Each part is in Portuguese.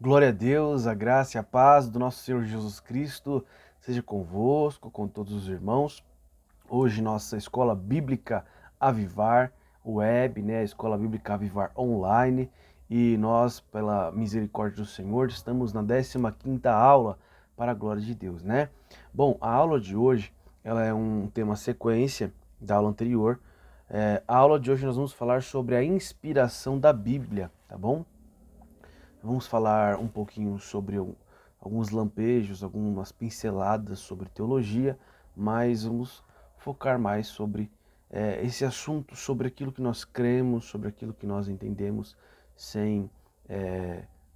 Glória a Deus, a graça e a paz do nosso Senhor Jesus Cristo seja convosco, com todos os irmãos. Hoje nossa Escola Bíblica Avivar Web, a Escola Bíblica Avivar Online, e nós, pela misericórdia do Senhor, estamos na 15ª aula para a glória de Deus, Bom, a aula de hoje, ela é um tema sequência da aula anterior. A aula de hoje nós vamos falar sobre a inspiração da Bíblia, tá bom? Vamos falar um pouquinho sobre alguns lampejos, algumas pinceladas sobre teologia, mas vamos focar mais sobre esse assunto, sobre aquilo que nós cremos, sobre aquilo que nós entendemos, sem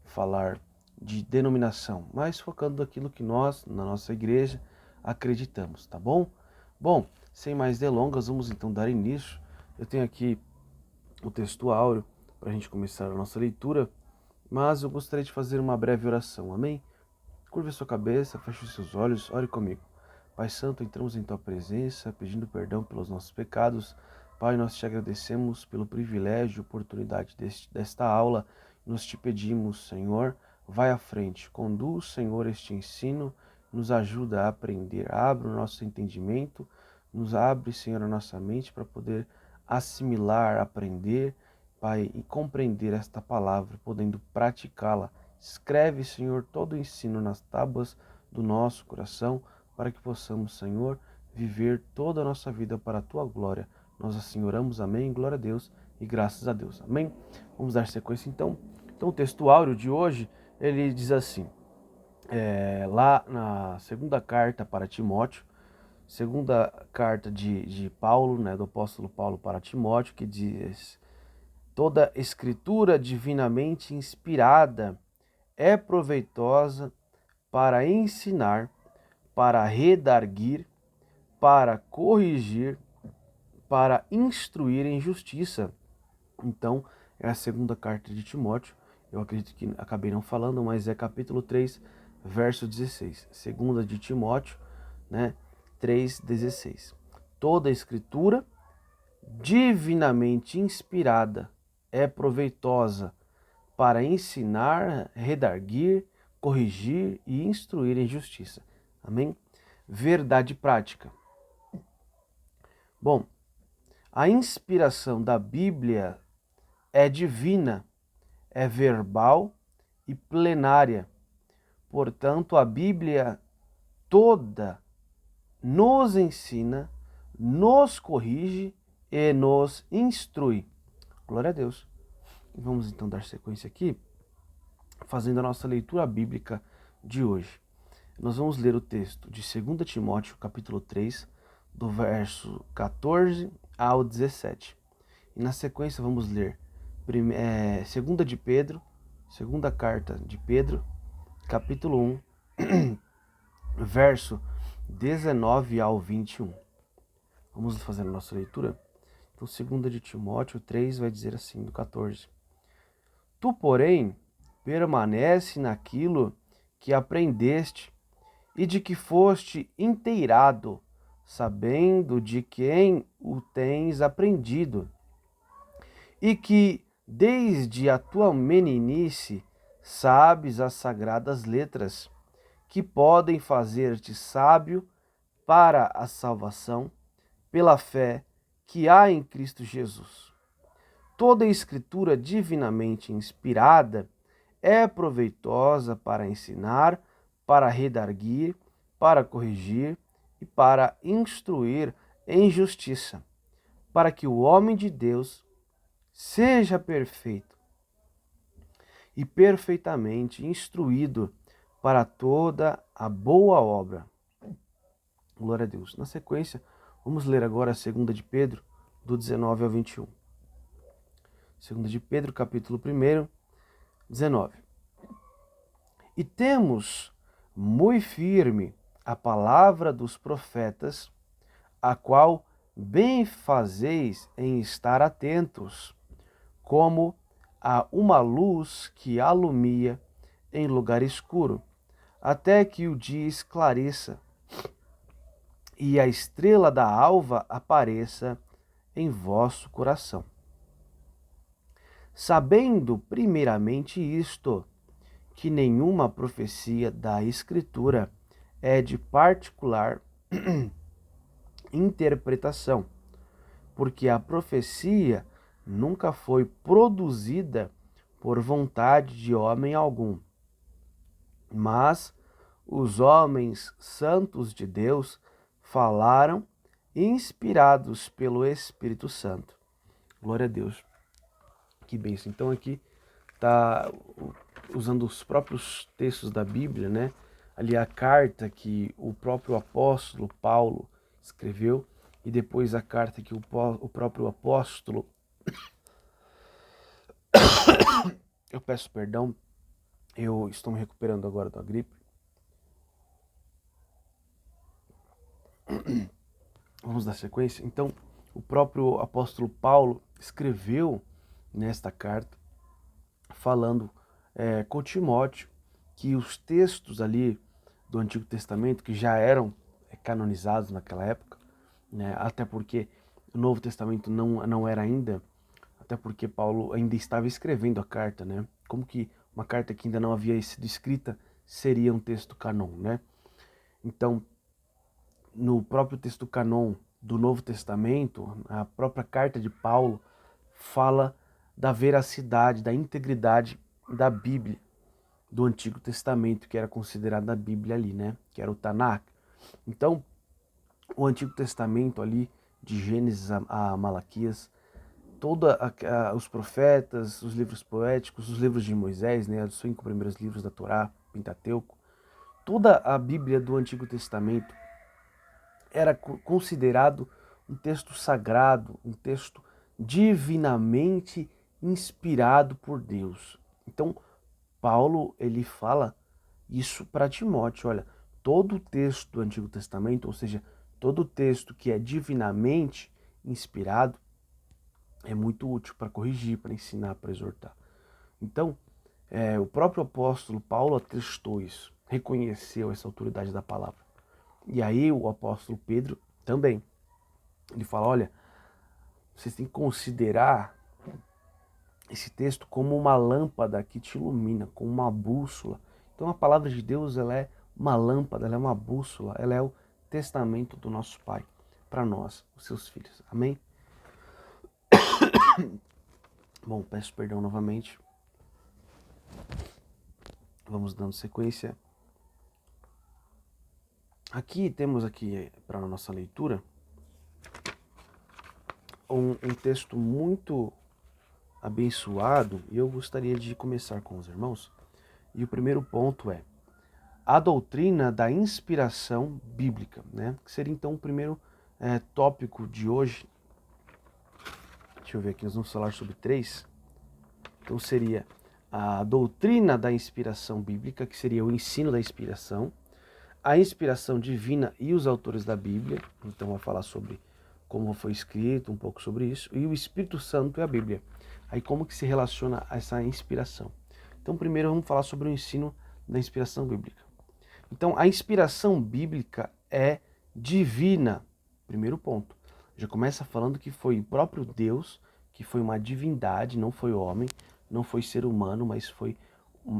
falar de denominação, mas focando naquilo que nós, na nossa igreja, acreditamos, tá bom? Bom, sem mais delongas, vamos então dar início. Eu tenho aqui o texto áureo para a gente começar a nossa leitura. Mas eu gostaria de fazer uma breve oração, amém? Curve a sua cabeça, feche os seus olhos, ore comigo. Pai Santo, entramos em Tua presença, pedindo perdão pelos nossos pecados. Pai, nós te agradecemos pelo privilégio e oportunidade desta aula. Nós te pedimos, Senhor, vai à frente, conduz, Senhor, este ensino, nos ajuda a aprender, abre o nosso entendimento, nos abre, Senhor, a nossa mente para poder assimilar, aprender, Pai, e compreender esta palavra, podendo praticá-la. Escreve, Senhor, todo o ensino nas tábuas do nosso coração, para que possamos, Senhor, viver toda a nossa vida para a Tua glória. Nós assim oramos, amém, glória a Deus e graças a Deus, amém? Vamos dar sequência então. Então o texto áureo de hoje, ele diz assim, lá na segunda carta para Timóteo, segunda carta de Paulo, do apóstolo Paulo para Timóteo, que diz: toda escritura divinamente inspirada é proveitosa para ensinar, para redarguir, para corrigir, para instruir em justiça. Então, é a segunda carta de Timóteo. Eu acredito que acabei não falando, mas é capítulo 3, verso 16. Segunda de Timóteo, 3:16. Toda escritura divinamente inspirada é proveitosa para ensinar, redarguir, corrigir e instruir em justiça. Amém? Verdade prática. Bom, a inspiração da Bíblia é divina, é verbal e plenária. Portanto, a Bíblia toda nos ensina, nos corrige e nos instrui. Glória a Deus. Vamos então dar sequência aqui, fazendo a nossa leitura bíblica de hoje. Nós vamos ler o texto de 2 Timóteo, capítulo 3, do verso 14 ao 17. E na sequência vamos ler 2 de Pedro, segunda carta de Pedro, capítulo 1, verso 19 ao 21. Vamos fazer a nossa leitura? Então, 2 de Timóteo 3 vai dizer assim, do 14. Tu, porém, permanece naquilo que aprendeste e de que foste inteirado, sabendo de quem o tens aprendido, e que, desde a tua meninice, sabes as sagradas letras, que podem fazer-te sábio para a salvação, pela fé que há em Cristo Jesus. Toda a escritura divinamente inspirada é proveitosa para ensinar, para redarguir, para corrigir e para instruir em justiça, para que o homem de Deus seja perfeito e perfeitamente instruído para toda a boa obra. Glória a Deus. Na sequência, vamos ler agora a 2 de Pedro, do 19 ao 21. 2 de Pedro, capítulo 1, 19. E temos muito firme a palavra dos profetas, a qual bem fazeis em estar atentos, como a uma luz que alumia em lugar escuro, até que o dia esclareça e a estrela da alva apareça em vosso coração. Sabendo primeiramente isto, que nenhuma profecia da Escritura é de particular interpretação, porque a profecia nunca foi produzida por vontade de homem algum, mas os homens santos de Deus falaram inspirados pelo Espírito Santo. Glória a Deus. Que bênção. Então aqui está usando os próprios textos da Bíblia, né? Ali a carta que o próprio apóstolo Paulo escreveu e depois a carta que o próprio apóstolo eu peço perdão, eu estou me recuperando agora da gripe. Vamos dar sequência. Então, o próprio apóstolo Paulo escreveu nesta carta falando com Timóteo que os textos ali do Antigo Testamento, que já eram canonizados naquela época, né, até porque o Novo Testamento não era ainda, até porque Paulo ainda estava escrevendo a carta, né? Como que uma carta que ainda não havia sido escrita seria um texto canon, né? Então, no próprio texto canon do Novo Testamento, a própria carta de Paulo fala da veracidade, da integridade da Bíblia, do Antigo Testamento, que era considerada a Bíblia ali, né? Que era o Tanakh. Então, o Antigo Testamento ali, de Gênesis a Malaquias, os profetas, os livros poéticos, os livros de Moisés, né? Os 5 primeiros livros da Torá, Pentateuco, toda a Bíblia do Antigo Testamento era considerado um texto sagrado, um texto divinamente inspirado por Deus. Então, Paulo, ele fala isso para Timóteo, olha, todo o texto do Antigo Testamento, ou seja, todo o texto que é divinamente inspirado, é muito útil para corrigir, para ensinar, para exortar. Então, o próprio apóstolo Paulo atestou isso, reconheceu essa autoridade da palavra. E aí o apóstolo Pedro também, ele fala, olha, vocês têm que considerar esse texto como uma lâmpada que te ilumina, como uma bússola. Então a palavra de Deus, ela é uma lâmpada, ela é uma bússola, ela é o testamento do nosso Pai para nós, os seus filhos. Amém? Bom, peço perdão novamente. Vamos dando sequência. Aqui temos aqui para a nossa leitura um texto muito abençoado e eu gostaria de começar com os irmãos. E o primeiro ponto é a doutrina da inspiração bíblica, né? Que seria então o primeiro tópico de hoje. Deixa eu ver aqui, nós vamos falar sobre 3. Então seria a doutrina da inspiração bíblica, que seria o ensino da inspiração, a inspiração divina e os autores da Bíblia, então vai falar sobre como foi escrito, um pouco sobre isso, e o Espírito Santo e a Bíblia. Aí como que se relaciona a essa inspiração? Então primeiro vamos falar sobre o ensino da inspiração bíblica. Então a inspiração bíblica é divina, primeiro ponto. Já começa falando que foi o próprio Deus, que foi uma divindade, não foi homem, não foi ser humano, mas foi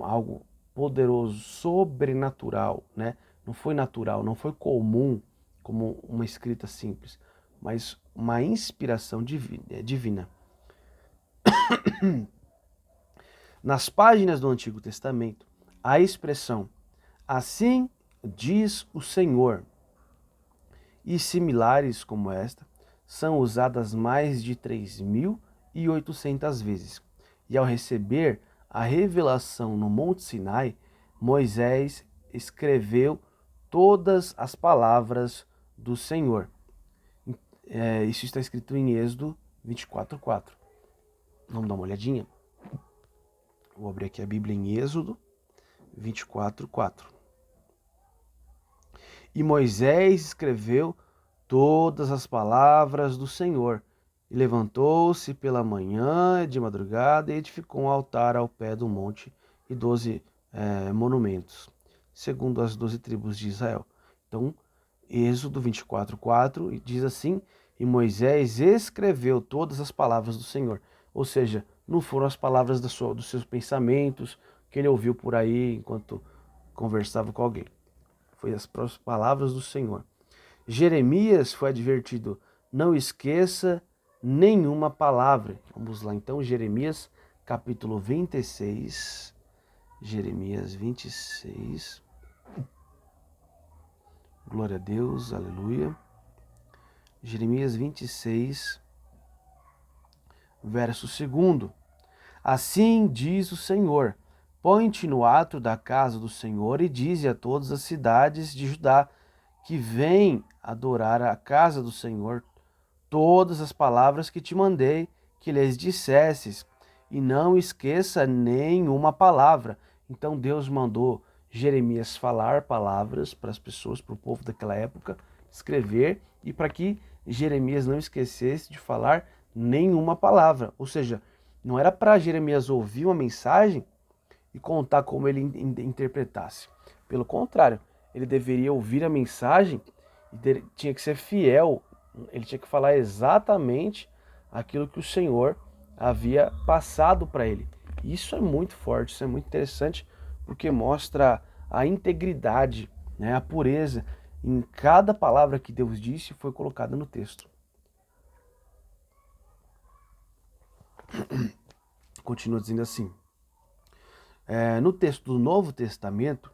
algo poderoso, sobrenatural, né? Não foi natural, não foi comum, como uma escrita simples, mas uma inspiração divina. Nas páginas do Antigo Testamento, a expressão "assim diz o Senhor" e similares como esta são usadas mais de 3.800 vezes. E ao receber a revelação no Monte Sinai, Moisés escreveu todas as palavras do Senhor. Isso está escrito em Êxodo 24:4. Vamos dar uma olhadinha? Vou abrir aqui a Bíblia em Êxodo 24:4. E Moisés escreveu todas as palavras do Senhor, e levantou-se pela manhã de madrugada e edificou um altar ao pé do monte e 12 monumentos, segundo as 12 tribos de Israel. Então, Êxodo 24:4 diz assim, e Moisés escreveu todas as palavras do Senhor. Ou seja, não foram as palavras dos seus pensamentos, que ele ouviu por aí enquanto conversava com alguém. Foi as próprias palavras do Senhor. Jeremias foi advertido: não esqueça nenhuma palavra. Vamos lá então, Jeremias capítulo 26. Jeremias 26. Glória a Deus, aleluia. Jeremias 26, verso 2. Assim diz o Senhor: põe-te no ato da casa do Senhor e dize a todas as cidades de Judá que vêm adorar a casa do Senhor todas as palavras que te mandei que lhes dissesses, e não esqueça nenhuma palavra. Então Deus mandou Jeremias falar palavras para as pessoas, para o povo daquela época, escrever, e para que Jeremias não esquecesse de falar nenhuma palavra. Ou seja, não era para Jeremias ouvir uma mensagem e contar como ele interpretasse. Pelo contrário, ele deveria ouvir a mensagem e tinha que ser fiel. Ele tinha que falar exatamente aquilo que o Senhor havia passado para ele. Isso é muito forte, isso é muito interessante, porque mostra a integridade, né, a pureza em cada palavra que Deus disse foi colocada no texto. Continua dizendo assim. No texto do Novo Testamento,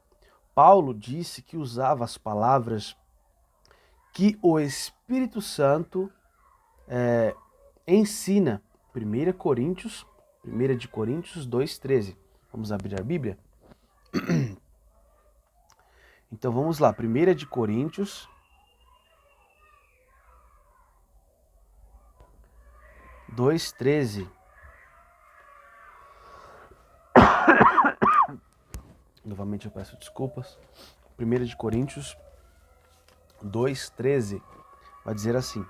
Paulo disse que usava as palavras que o Espírito Santo ensina. 1 de Coríntios 2,13. Vamos abrir a Bíblia? Então vamos lá, 1 de Coríntios 2,13. Novamente eu peço desculpas. 1 de Coríntios 2,13 vai dizer assim: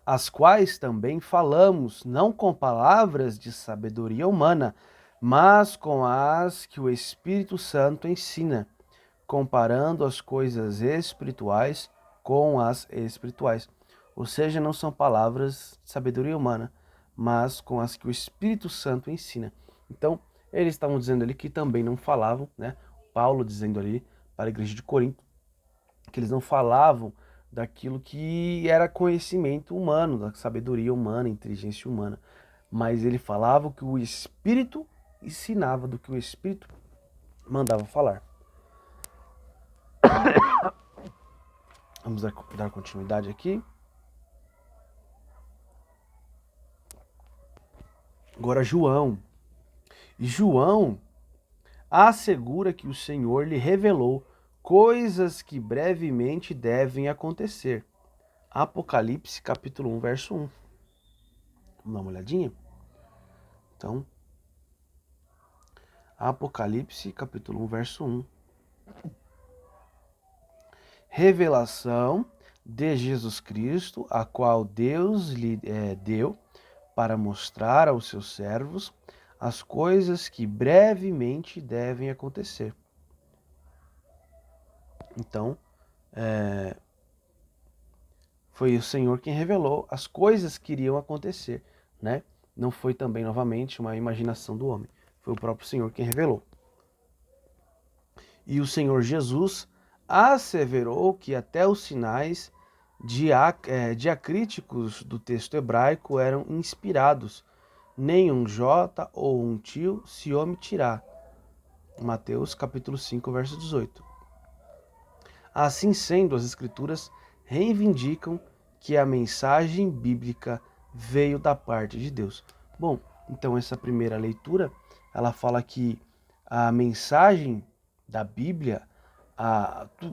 as quais também falamos, não com palavras de sabedoria humana, mas com as que o Espírito Santo ensina, comparando as coisas espirituais com as espirituais. Ou seja, não são palavras de sabedoria humana, mas com as que o Espírito Santo ensina. Então, eles estavam dizendo ali que também não falavam, né? Paulo dizendo ali para a igreja de Corinto que eles não falavam daquilo que era conhecimento humano, da sabedoria humana, inteligência humana, mas ele falava o que o Espírito ensinava, do que o Espírito mandava falar. Vamos dar continuidade aqui. Agora João. E João assegura que o Senhor lhe revelou coisas que brevemente devem acontecer. Apocalipse capítulo 1, verso 1. Vamos dar uma olhadinha? Então, Apocalipse capítulo 1, verso 1. Revelação de Jesus Cristo, a qual Deus lhe deu para mostrar aos seus servos as coisas que brevemente devem acontecer. Então, foi o Senhor quem revelou as coisas que iriam acontecer, né? Não foi também, novamente, uma imaginação do homem. Foi o próprio Senhor quem revelou. E o Senhor Jesus asseverou que até os sinais diacríticos do texto hebraico eram inspirados. Nem um J ou um tio se omitirá. Mateus capítulo 5, verso 18. Assim sendo, as Escrituras reivindicam que a mensagem bíblica veio da parte de Deus. Bom, então essa primeira leitura, ela fala que a mensagem da Bíblia,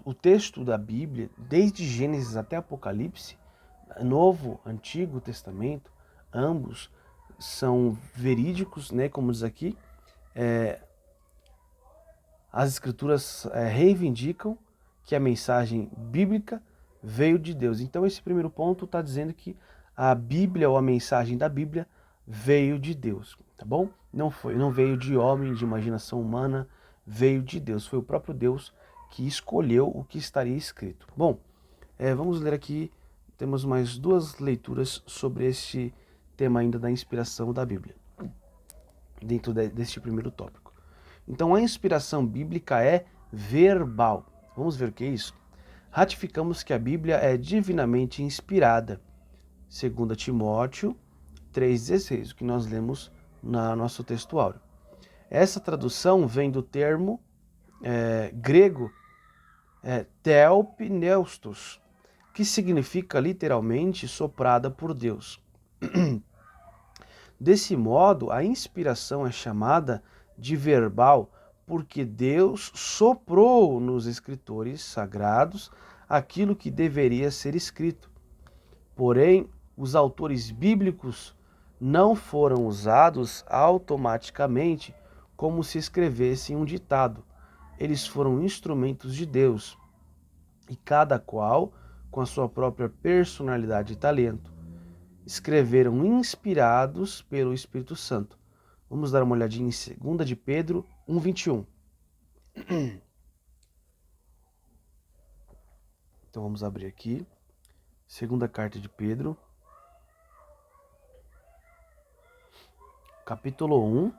o texto da Bíblia, desde Gênesis até Apocalipse, Novo, Antigo Testamento, ambos são verídicos, né, como diz aqui. As Escrituras reivindicam que a mensagem bíblica veio de Deus. Então esse primeiro ponto está dizendo que a Bíblia ou a mensagem da Bíblia veio de Deus, tá bom? Não veio de homem, de imaginação humana, veio de Deus. Foi o próprio Deus que escolheu o que estaria escrito. Bom, vamos ler aqui, temos mais duas leituras sobre este tema ainda da inspiração da Bíblia, dentro deste primeiro tópico. Então a inspiração bíblica é verbal. Vamos ver o que é isso? Ratificamos que a Bíblia é divinamente inspirada. 2 Timóteo 3,16, o que nós lemos no nosso texto áureo. Essa tradução vem do termo grego theopneustos, que significa literalmente soprada por Deus. Desse modo, a inspiração é chamada de verbal porque Deus soprou nos escritores sagrados aquilo que deveria ser escrito. Porém, os autores bíblicos não foram usados automaticamente como se escrevesse um ditado. Eles foram instrumentos de Deus, e cada qual com a sua própria personalidade e talento. Escreveram inspirados pelo Espírito Santo. Vamos dar uma olhadinha em 2 de Pedro 1,21. Então vamos abrir aqui. Segunda carta de Pedro, capítulo 1,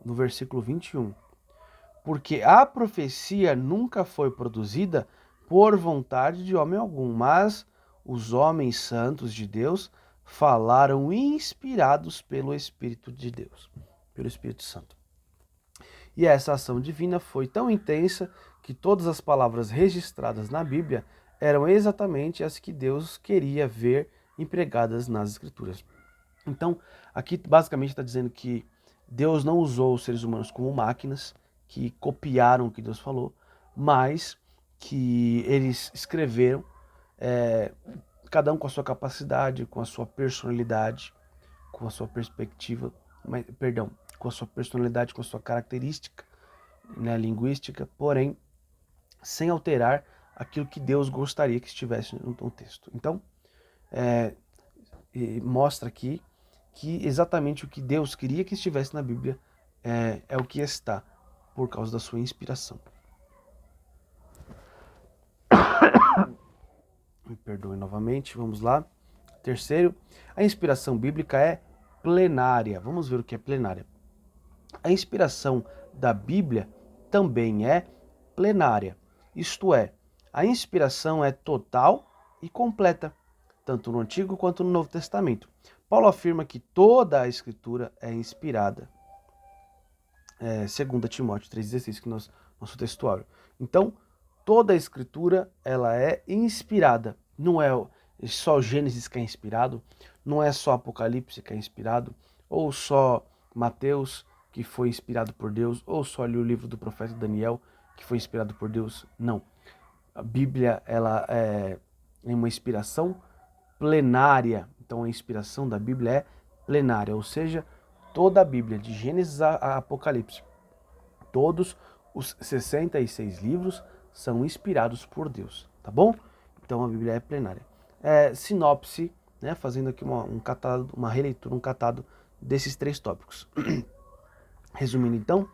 no versículo 21. Porque a profecia nunca foi produzida por vontade de homem algum, mas os homens santos de Deus falaram inspirados pelo Espírito de Deus, pelo Espírito Santo. E essa ação divina foi tão intensa que todas as palavras registradas na Bíblia eram exatamente as que Deus queria ver empregadas nas Escrituras. Então, aqui basicamente está dizendo que Deus não usou os seres humanos como máquinas que copiaram o que Deus falou, mas que eles escreveram, cada um com a sua capacidade, com a sua personalidade, com a sua perspectiva, com a sua personalidade, com a sua característica, né, linguística, porém, sem alterar aquilo que Deus gostaria que estivesse no texto. Então, mostra aqui que exatamente o que Deus queria que estivesse na Bíblia é o que está, por causa da sua inspiração. Me perdoe novamente, vamos lá. Terceiro, a inspiração bíblica é plenária. Vamos ver o que é plenária. A inspiração da Bíblia também é plenária, isto é, a inspiração é total e completa, tanto no Antigo quanto no Novo Testamento. Paulo afirma que toda a Escritura é inspirada. 2 Timóteo 3,16, que nosso textuário. Então, toda a Escritura ela é inspirada. Não é só Gênesis que é inspirado, não é só Apocalipse que é inspirado, ou só Mateus, que foi inspirado por Deus, ou só ali o livro do profeta Daniel, que foi inspirado por Deus. Não. A Bíblia ela é uma inspiração plenária. Então, a inspiração da Bíblia é plenária, ou seja, toda a Bíblia, de Gênesis a Apocalipse, todos os 66 livros são inspirados por Deus, tá bom? Então a Bíblia é plenária. Sinopse, né, fazendo aqui uma releitura, um catado desses três tópicos. Resumindo então,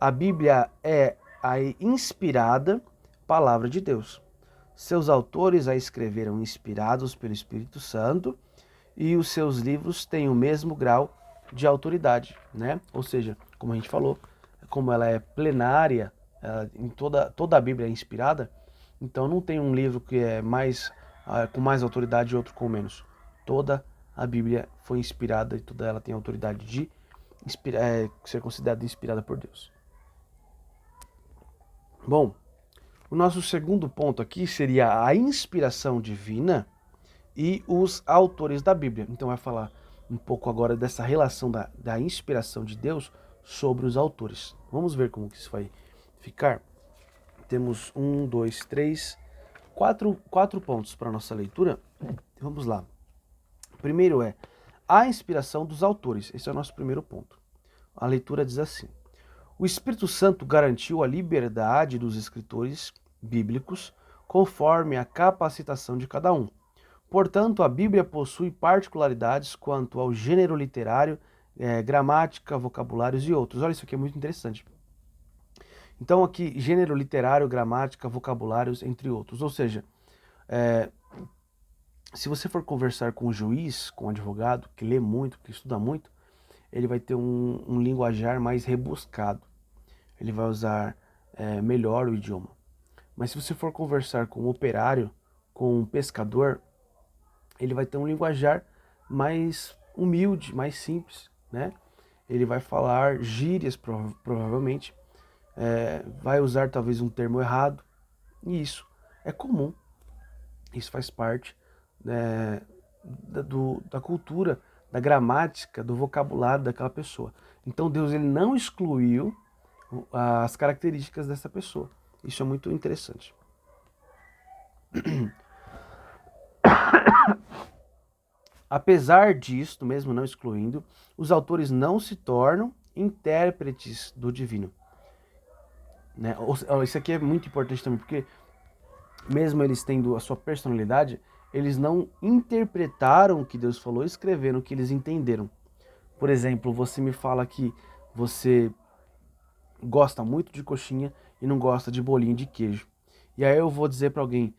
a Bíblia é a inspirada palavra de Deus. Seus autores a escreveram inspirados pelo Espírito Santo e os seus livros têm o mesmo grau de autoridade, né? Ou seja, como a gente falou, como ela é plenária, em toda a Bíblia é inspirada, então não tem um livro que é com mais autoridade e outro com menos. Toda a Bíblia foi inspirada e toda ela tem autoridade de ser considerada inspirada por Deus. Bom, o nosso segundo ponto aqui seria a inspiração divina e os autores da Bíblia. Então vai falar um pouco agora dessa relação da inspiração de Deus sobre os autores. Vamos ver como que isso vai ficar. Temos 4 pontos para a nossa leitura. Vamos lá. Primeiro é a inspiração dos autores. Esse é o nosso primeiro ponto. A leitura diz assim: o Espírito Santo garantiu a liberdade dos escritores bíblicos conforme a capacitação de cada um. Portanto, a Bíblia possui particularidades quanto ao gênero literário, gramática, vocabulários e outros. Olha, isso aqui é muito interessante. Então aqui, gênero literário, gramática, vocabulários, entre outros. Ou seja, se você for conversar com um juiz, com um advogado, que lê muito, que estuda muito, ele vai ter um linguajar mais rebuscado. ele vai usar melhor o idioma. Mas se você for conversar com um operário, com um pescador, ele vai ter um linguajar mais humilde, mais simples, né? Ele vai falar gírias, provavelmente, vai usar talvez um termo errado, e isso é comum, isso faz parte da cultura, da gramática, do vocabulário daquela pessoa. Então Deus ele não excluiu as características dessa pessoa. Isso é muito interessante. Apesar disso, mesmo não excluindo, os autores não se tornam intérpretes do divino. Né? Isso aqui é muito importante também, porque mesmo eles tendo a sua personalidade, eles não interpretaram o que Deus falou e escreveram o que eles entenderam. Por exemplo, você me fala que você gosta muito de coxinha e não gosta de bolinho de queijo. E aí eu vou dizer para alguém,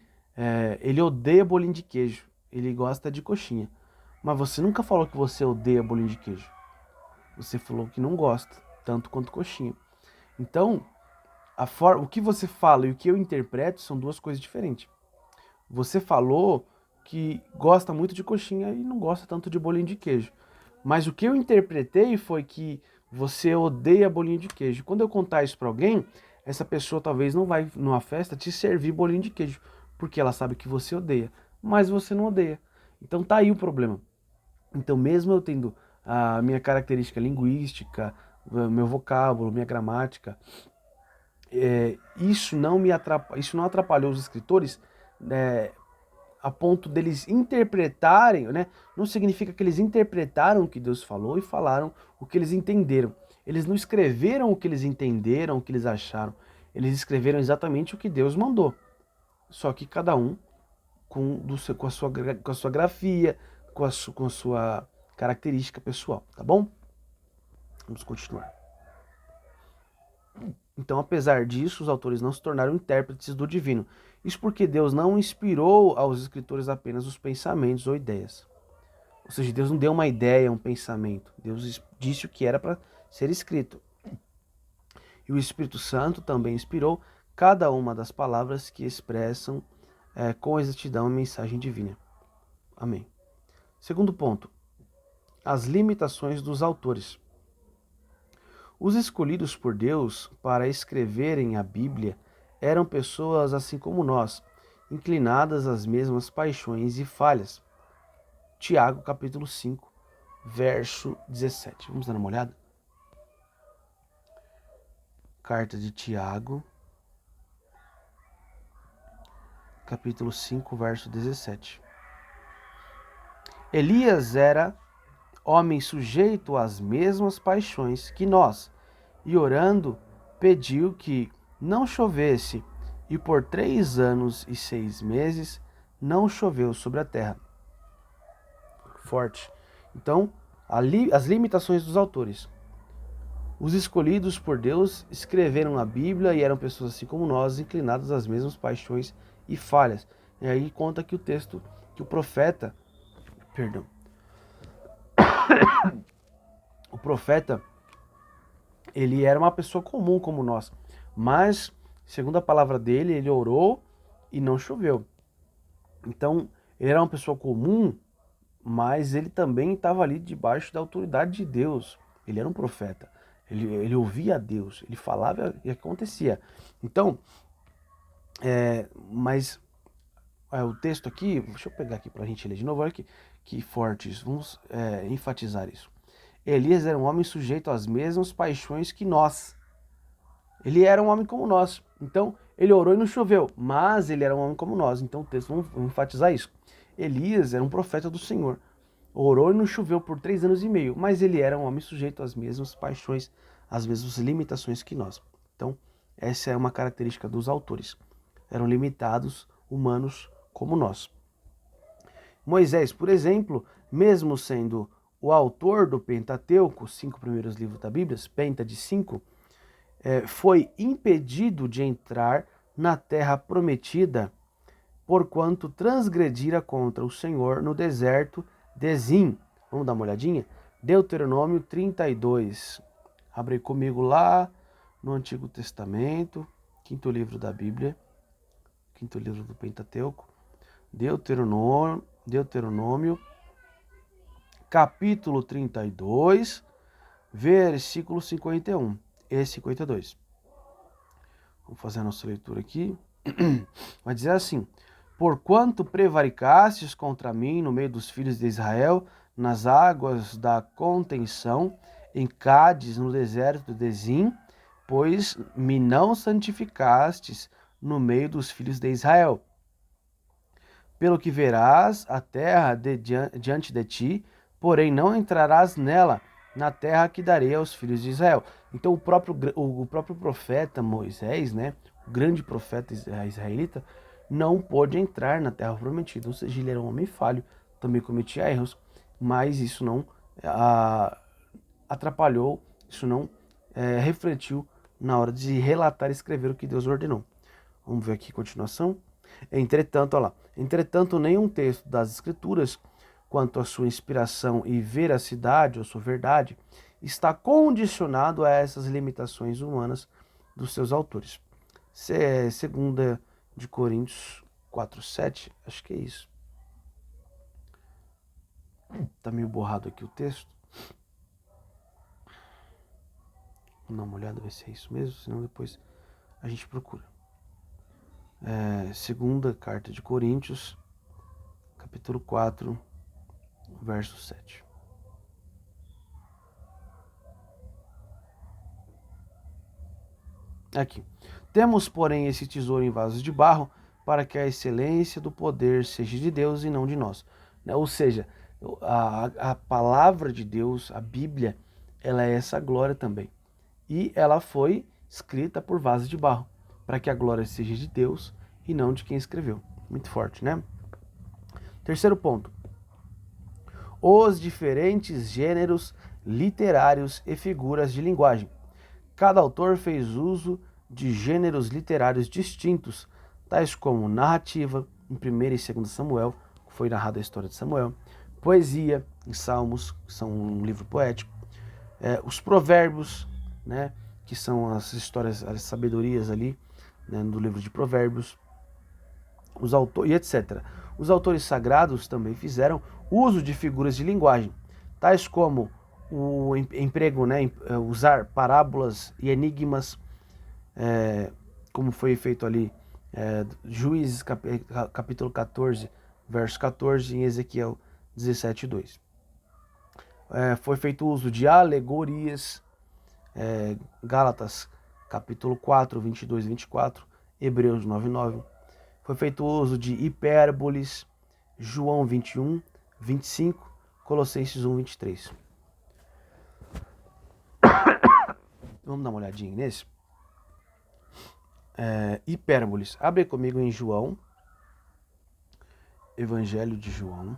ele odeia bolinho de queijo, ele gosta de coxinha. Mas você nunca falou que você odeia bolinho de queijo. Você falou que não gosta, tanto quanto coxinha. Então, o que você fala e o que eu interpreto são duas coisas diferentes. Você falou que gosta muito de coxinha e não gosta tanto de bolinho de queijo. Mas o que eu interpretei foi que você odeia bolinho de queijo. Quando eu contar isso para alguém, essa pessoa talvez não vai numa festa te servir bolinho de queijo, porque ela sabe que você odeia, mas você não odeia. Então tá aí o problema. Então mesmo eu tendo a minha característica linguística, meu vocábulo, minha gramática, isso não atrapalhou os escritores a ponto deles interpretarem, né? Não significa que eles interpretaram o que Deus falou e falaram o que eles entenderam. Eles não escreveram o que eles entenderam, o que eles acharam. Eles escreveram exatamente o que Deus mandou. Só que cada um com a sua grafia, com a sua característica pessoal, tá bom? Vamos continuar. Então, apesar disso, os autores não se tornaram intérpretes do divino. Isso porque Deus não inspirou aos escritores apenas os pensamentos ou ideias. Ou seja, Deus não deu uma ideia, um pensamento. Deus disse o que era para ser escrito. E o Espírito Santo também inspirou cada uma das palavras que expressam com exatidão a mensagem divina. Amém. Segundo ponto, as limitações dos autores. Os escolhidos por Deus para escreverem a Bíblia eram pessoas assim como nós, inclinadas às mesmas paixões e falhas. Tiago, capítulo 5, verso 17. Vamos dar uma olhada? Carta de Tiago, capítulo 5, verso 17. Elias era homem sujeito às mesmas paixões que nós, e orando, pediu que não chovesse, e por 3 anos e 6 meses não choveu sobre a terra. Forte. Então, as limitações dos autores. Os escolhidos por Deus escreveram a Bíblia e eram pessoas assim como nós, inclinadas às mesmas paixões e falhas. E aí conta que o texto, que o profeta ele era uma pessoa comum como nós, mas, segundo a palavra dele, ele orou e não choveu. Então, ele era uma pessoa comum, mas ele também estava ali debaixo da autoridade de Deus. Ele era um profeta, ele ouvia a Deus, ele falava e acontecia. Então, o texto aqui, deixa eu pegar aqui para a gente ler de novo, olha que forte isso, vamos enfatizar isso. Elias era um homem sujeito às mesmas paixões que nós. Ele era um homem como nós. Então, ele orou e não choveu, mas ele era um homem como nós. Então, o texto, vamos enfatizar isso. Elias era um profeta do Senhor. Orou e não choveu por 3 anos e meio, mas ele era um homem sujeito às mesmas paixões, às mesmas limitações que nós. Então, essa é uma característica dos autores. Eram limitados, humanos como nós. Moisés, por exemplo, mesmo sendo o autor do Pentateuco, os 5 primeiros livros da Bíblia, Penta de 5, foi impedido de entrar na terra prometida, porquanto transgredira contra o Senhor no deserto de Zim. Vamos dar uma olhadinha? Deuteronômio 32. Abre comigo lá no Antigo Testamento, quinto livro da Bíblia, quinto livro do Pentateuco, Deuteronômio, capítulo 32, versículo 51 e 52. Vamos fazer a nossa leitura aqui. Vai dizer assim: porquanto prevaricastes contra mim no meio dos filhos de Israel, nas águas da contenção, em Cádiz, no deserto de Zim, pois me não santificastes no meio dos filhos de Israel. Pelo que verás a terra diante de ti, porém não entrarás nela, na terra que darei aos filhos de Israel. Então o próprio profeta Moisés, né, o grande profeta israelita, não pôde entrar na terra prometida. Ou seja, ele era um homem falho, também cometia erros, mas isso não atrapalhou, isso não refletiu na hora de relatar e escrever o que Deus ordenou. Vamos ver aqui a continuação. Entretanto, olha lá, entretanto, nenhum texto das Escrituras, quanto à sua inspiração e veracidade, ou sua verdade, está condicionado a essas limitações humanas dos seus autores. Segunda de Coríntios 4:7, acho que é isso. Tá meio borrado aqui o texto. Vamos dar uma olhada, ver se é isso mesmo, senão depois a gente procura. Segunda carta de Coríntios, capítulo 4, verso 7. Aqui. Temos, porém, esse tesouro em vasos de barro, para que a excelência do poder seja de Deus e não de nós. Ou seja, a palavra de Deus, a Bíblia, ela é essa glória também. E ela foi escrita por vasos de barro, para que a glória seja de Deus e não de quem escreveu. Muito forte, né? Terceiro ponto. Os diferentes gêneros literários e figuras de linguagem. Cada autor fez uso de gêneros literários distintos, tais como narrativa, em 1º e 2º Samuel, que foi narrada a história de Samuel, poesia, em Salmos, que são um livro poético, os provérbios, né, que são as histórias, as sabedorias ali, né, do livro de Provérbios, os autores, e etc. Os autores sagrados também fizeram uso de figuras de linguagem, tais como o emprego, né, usar parábolas e enigmas, como foi feito ali, Juízes capítulo 14, verso 14, em Ezequiel 17:2. Foi feito uso de alegorias, Gálatas capítulo 4, 22 e 24, Hebreus 9:9. Foi feito uso de hipérboles, João 21, 25, Colossenses 1, 23. Vamos dar uma olhadinha nesse. Hipérboles. Abre comigo em João, Evangelho de João.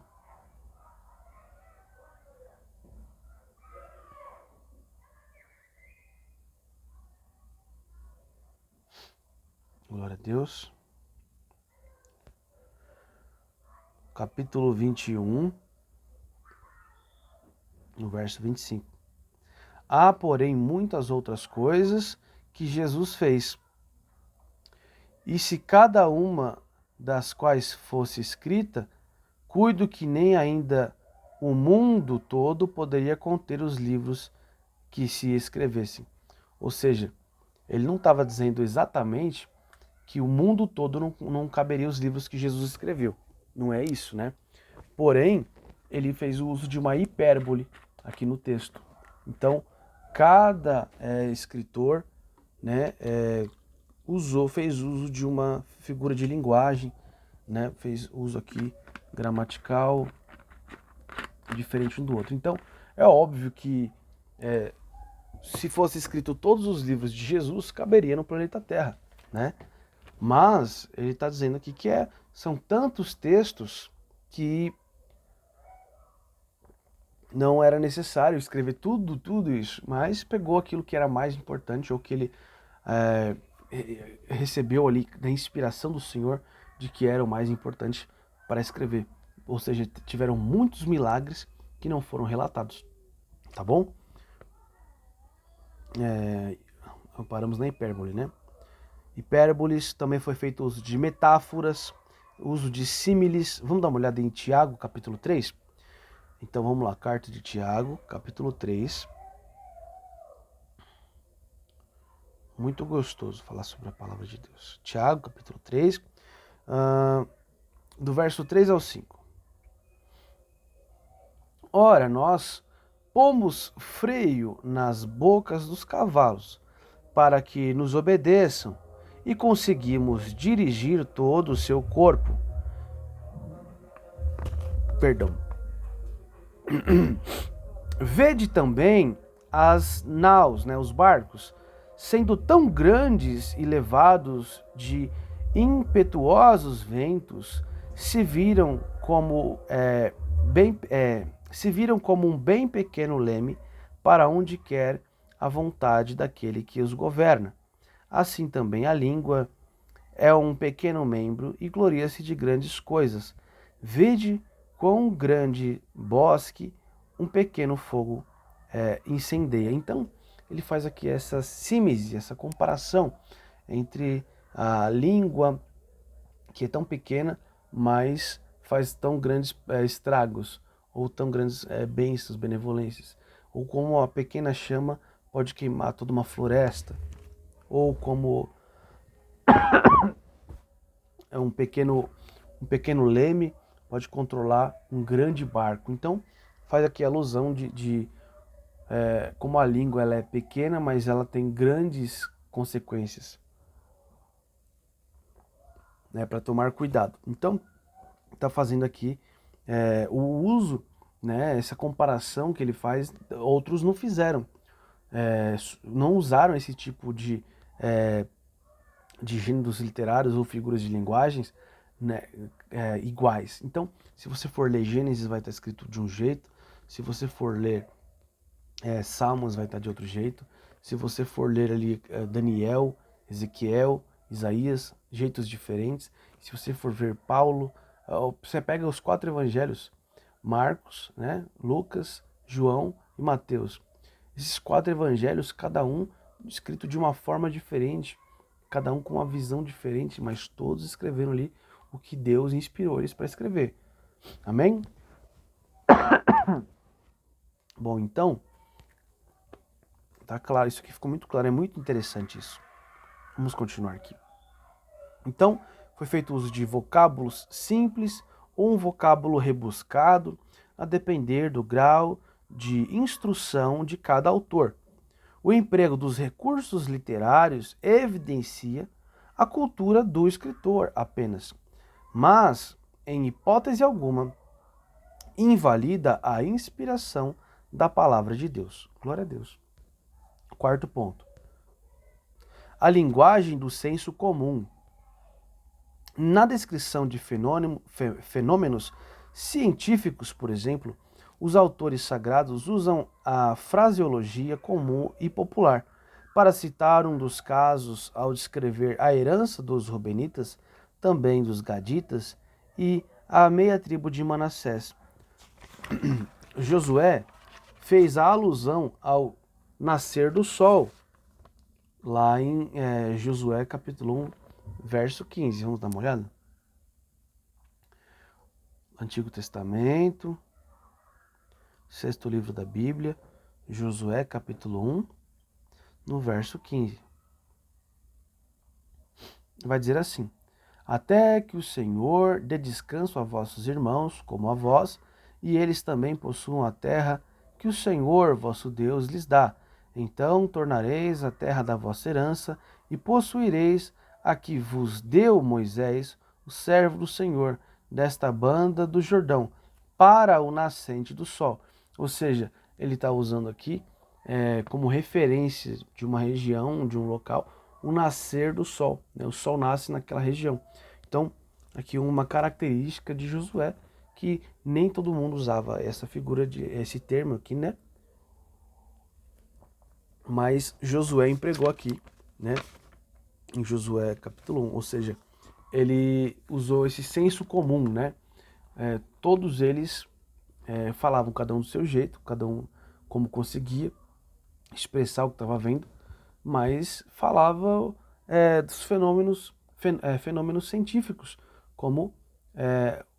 Glória a Deus. Capítulo 21, no verso 25. Há, porém, muitas outras coisas que Jesus fez. E se cada uma das quais fosse escrita, cuido que nem ainda o mundo todo poderia conter os livros que se escrevessem. Ou seja, ele não estava dizendo exatamente que o mundo todo não caberia os livros que Jesus escreveu. Não é isso, né? Porém, ele fez o uso de uma hipérbole aqui no texto. Então, cada escritor, né, fez uso de uma figura de linguagem, né, fez uso aqui gramatical diferente um do outro. Então, é óbvio que se fosse escrito todos os livros de Jesus, caberia no planeta Terra, né? Mas ele está dizendo aqui que são tantos textos que não era necessário escrever tudo isso, mas pegou aquilo que era mais importante ou que ele recebeu ali da inspiração do Senhor de que era o mais importante para escrever. Ou seja, tiveram muitos milagres que não foram relatados, tá bom? Paramos na hipérbole, né? Hipérboles, também foi feito uso de metáforas, uso de símiles. Vamos dar uma olhada em Tiago, capítulo 3? Então vamos lá, carta de Tiago, capítulo 3. Muito gostoso falar sobre a palavra de Deus. Tiago, capítulo 3, do verso 3 ao 5. Ora, nós pomos freio nas bocas dos cavalos, para que nos obedeçam, e conseguimos dirigir todo o seu corpo. Perdão. Vede também as naus, né, os barcos, sendo tão grandes e levados de impetuosos ventos, se viram como um bem pequeno leme para onde quer a vontade daquele que os governa. Assim também a língua é um pequeno membro e gloria-se de grandes coisas. Vede quão grande bosque um pequeno fogo incendeia. Então, ele faz aqui essa símese, essa comparação entre a língua, que é tão pequena, mas faz tão grandes estragos, ou tão grandes bênçãos, benevolências, ou como a pequena chama pode queimar toda uma floresta, ou como um pequeno leme pode controlar um grande barco. Então, faz aqui alusão de como a língua ela é pequena, mas ela tem grandes consequências, né, para tomar cuidado. Então, está fazendo aqui o uso, né, essa comparação que ele faz, outros não fizeram, não usaram esse tipo de gêneros literários ou figuras de linguagens, né, iguais. Então, se você for ler Gênesis, vai estar escrito de um jeito. Se você for ler Salmos, vai estar de outro jeito. Se você for ler ali Daniel, Ezequiel, Isaías, jeitos diferentes. Se você for ver Paulo, você pega os 4 evangelhos, Marcos, né, Lucas, João e Mateus. Esses 4 evangelhos, cada um escrito de uma forma diferente, cada um com uma visão diferente, mas todos escreveram ali o que Deus inspirou eles para escrever. Amém? Bom, então, tá claro, isso aqui ficou muito claro, é muito interessante isso. Vamos continuar aqui. Então, foi feito uso de vocábulos simples ou um vocábulo rebuscado, a depender do grau de instrução de cada autor. O emprego dos recursos literários evidencia a cultura do escritor apenas, mas, em hipótese alguma, invalida a inspiração da palavra de Deus. Glória a Deus. Quarto ponto. A linguagem do senso comum. Na descrição de fenômenos científicos, por exemplo, os autores sagrados usam a fraseologia comum e popular. Para citar um dos casos, ao descrever a herança dos Rubenitas, também dos Gaditas e a meia tribo de Manassés. Josué fez a alusão ao nascer do sol, lá em Josué capítulo 1, verso 15. Vamos dar uma olhada? Antigo Testamento, sexto livro da Bíblia, Josué capítulo 1, no verso 15. Vai dizer assim: até que o Senhor dê descanso a vossos irmãos, como a vós, e eles também possuam a terra que o Senhor, vosso Deus, lhes dá. Então tornareis a terra da vossa herança, e possuireis a que vos deu Moisés, o servo do Senhor, desta banda do Jordão, para o nascente do sol. Ou seja, ele está usando aqui como referência de uma região, de um local, o nascer do sol, né? O sol nasce naquela região. Então, aqui uma característica de Josué, que nem todo mundo usava essa figura, esse termo aqui, né? Mas Josué empregou aqui, né? Em Josué capítulo 1, ou seja, ele usou esse senso comum, né? Todos eles falavam cada um do seu jeito, cada um como conseguia expressar o que estava vendo, mas falava dos fenômenos científicos, como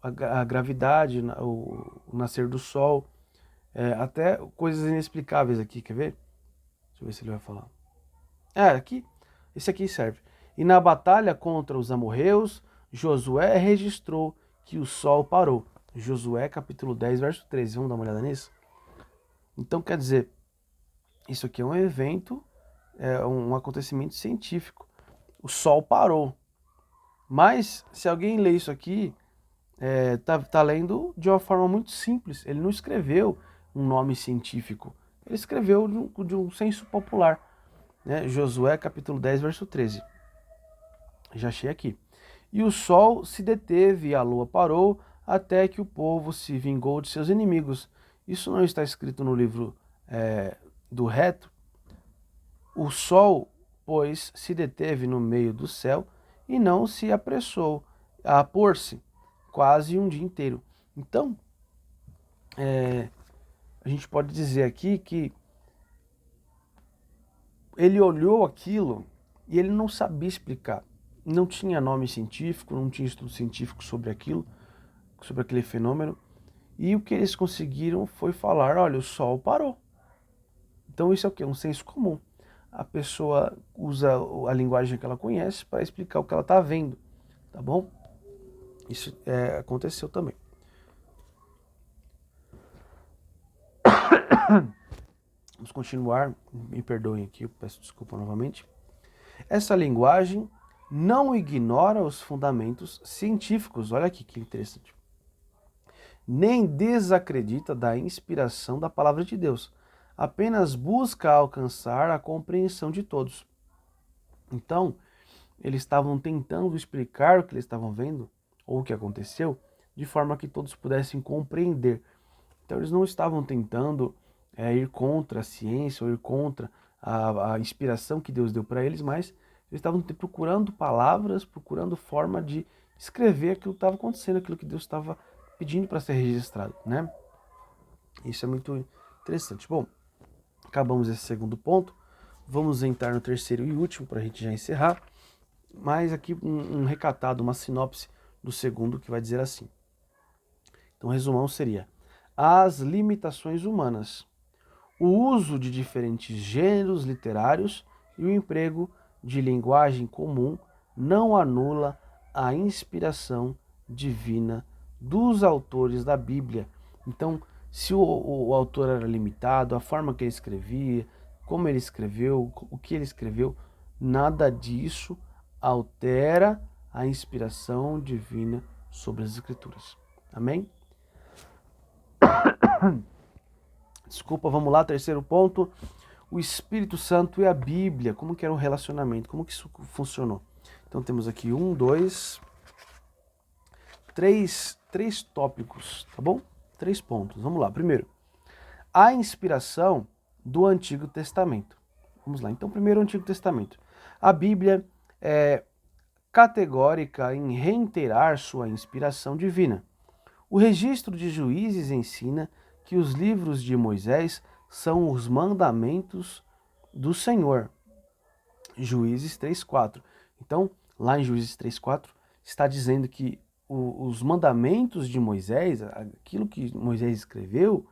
a gravidade, o nascer do sol, até coisas inexplicáveis aqui, quer ver? Deixa eu ver se ele vai falar. Aqui, esse aqui serve. E na batalha contra os amorreus, Josué registrou que o sol parou. Josué capítulo 10, verso 13. Vamos dar uma olhada nisso? Então, quer dizer, isso aqui é um evento, um acontecimento científico. O sol parou. Mas, se alguém lê isso aqui, tá lendo de uma forma muito simples. Ele não escreveu um nome científico. Ele escreveu de um senso popular. Né? Josué capítulo 10, verso 13. Já achei aqui. E o sol se deteve e a lua parou, até que o povo se vingou de seus inimigos. Isso não está escrito no livro do reto? O sol, pois, se deteve no meio do céu e não se apressou a pôr-se, quase um dia inteiro. Então, a gente pode dizer aqui que ele olhou aquilo e ele não sabia explicar. Não tinha nome científico, não tinha estudo científico sobre aquilo, sobre aquele fenômeno. E o que eles conseguiram foi falar, olha, o sol parou. Então isso é o quê? Um senso comum. A pessoa usa a linguagem que ela conhece para explicar o que ela está vendo, tá bom? Isso aconteceu também. Vamos continuar, me perdoem aqui, eu peço desculpa novamente. Essa linguagem não ignora os fundamentos científicos, olha aqui que interessante, nem desacredita da inspiração da palavra de Deus, apenas busca alcançar a compreensão de todos. Então, eles estavam tentando explicar o que eles estavam vendo, ou o que aconteceu, de forma que todos pudessem compreender. Então, eles não estavam tentando ir contra a ciência ou ir contra a inspiração que Deus deu para eles, mas eles estavam procurando palavras, procurando forma de escrever aquilo que estava acontecendo, aquilo que Deus estava pedindo para ser registrado, né? Isso é muito interessante. Bom, acabamos esse segundo ponto. Vamos entrar no terceiro e último para a gente já encerrar. Mas aqui um recatado, uma sinopse do segundo que vai dizer assim. Então, o resumão seria: as limitações humanas, o uso de diferentes gêneros literários e o emprego de linguagem comum não anula a inspiração divina dos autores da Bíblia. Então, se o autor era limitado, a forma que ele escrevia, como ele escreveu, o que ele escreveu, nada disso altera a inspiração divina sobre as Escrituras. Amém? Desculpa, vamos lá, terceiro ponto. O Espírito Santo e a Bíblia. Como que era o relacionamento? Como que isso funcionou? Então temos aqui três tópicos, tá bom? 3 pontos. Vamos lá. Primeiro, a inspiração do Antigo Testamento. Vamos lá. Então, primeiro, o Antigo Testamento. A Bíblia é categórica em reiterar sua inspiração divina. O registro de Juízes ensina que os livros de Moisés são os mandamentos do Senhor. Juízes 3:4. Então, lá em Juízes 3:4, está dizendo que os mandamentos de Moisés, aquilo que Moisés escreveu,